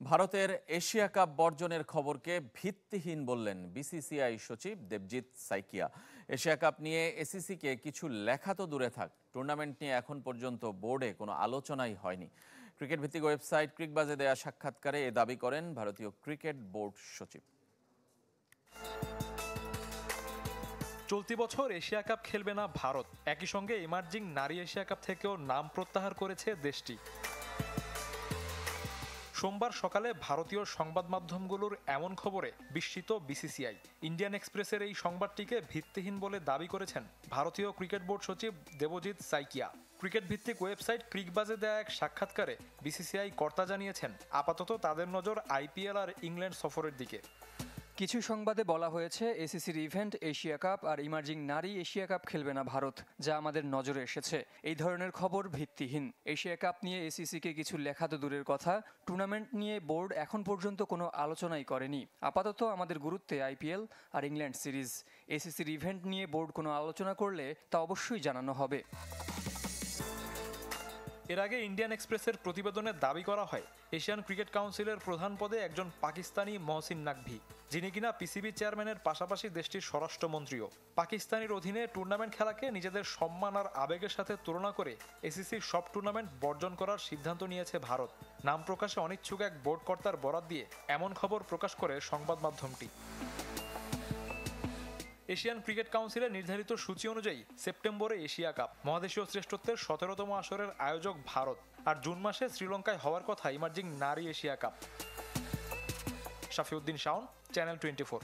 ভারতের Asia cup বর্জনের খবরকে ভিত্তিহীন বললেন বিসিসিআই সচিব দেবজিৎ সাইকিয়া। এশিয়া কাপ নিয়ে এসিসিকে কিছু লেখা তো দূরে থাক, টুর্নামেন্ট নিয়ে এখন পর্যন্ত বোর্ডে কোনো আলোচনাই হয়নি। ক্রিকেট ভিত্তিক ওয়েবসাইট ক্রিকবাজে দেয়া সাক্ষাৎকারে এ দাবি করেন ভারতীয় ক্রিকেট বোর্ড সচিব। চলতি বছর এশিয়া কাপ খেলবে না ভারত, একই সঙ্গে ইমার্জিং নারী এশিয়া কাপ থেকেও নাম প্রত্যাহার করেছে দেশটি। সোমবার সকালে ভারতীয় সংবাদ মাধ্যমগুলোর এমন খবরে বিস্মিত বিসিসিআই। ইন্ডিয়ান এক্সপ্রেসের এই সংবাদটিকে ভিত্তিহীন বলে দাবি করেছেন ভারতীয় ক্রিকেট বোর্ড সচিব দেবজিৎ সাইকিয়া। ক্রিকেট ভিত্তিক ওয়েবসাইট ক্রিকবাজে দেয়া এক সাক্ষাৎকারে বিসিসিআই কর্তা জানিয়েছেন, আপাতত তাদের নজর আইপিএল আর ইংল্যান্ড সফরের দিকে। কিছু সংবাদে বলা হয়েছে এসিসির ইভেন্ট এশিয়া কাপ আর ইমার্জিং নারী এশিয়া কাপ খেলবে না ভারত, যা আমাদের নজরে এসেছে। এই ধরনের খবর ভিত্তিহীন। এশিয়া কাপ নিয়ে এসিসিকে কিছু লেখা তো দূরের কথা, টুর্নামেন্ট নিয়ে বোর্ড এখন পর্যন্ত কোনো আলোচনাই করেনি। আপাতত আমাদের গুরুত্বে আইপিএল আর ইংল্যান্ড সিরিজ। এসিসির ইভেন্ট নিয়ে বোর্ড কোনো আলোচনা করলে তা অবশ্যই জানানো হবে। এর আগে ইন্ডিয়ান এক্সপ্রেসের প্রতিবেদনে দাবি করা হয়, এশিয়ান ক্রিকেট কাউন্সিলের প্রধান পদে একজন পাকিস্তানি মহসিন নাকভি, যিনি কিনা পিসিবি চেয়ারম্যানের পাশাপাশি দেশটির স্বরাষ্ট্রমন্ত্রীও। পাকিস্তানের অধীনে টুর্নামেন্ট খেলাকে নিজেদের সম্মান আর আবেগের সাথে তুলনা করে এসিসির সব টুর্নামেন্ট বর্জন করার সিদ্ধান্ত নিয়েছে ভারত। নাম প্রকাশে অনিচ্ছুক এক বোর্ড কর্তার বরাত দিয়ে এমন খবর প্রকাশ করে সংবাদ মাধ্যমটি। এশিয়ান ক্রিকেট কাউন্সিলের নির্ধারিত সূচি অনুযায়ী সেপ্টেম্বরে এশিয়া কাপ, মহাদেশীয় শ্রেষ্ঠত্বের 17তম আসরের আয়োজক ভারত, আর জুন মাসে শ্রীলঙ্কায় হওয়ার কথা ইমার্জিং নারী এশিয়া কাপ। শাফিউদ্দিন শাওন, চ্যানেল 24।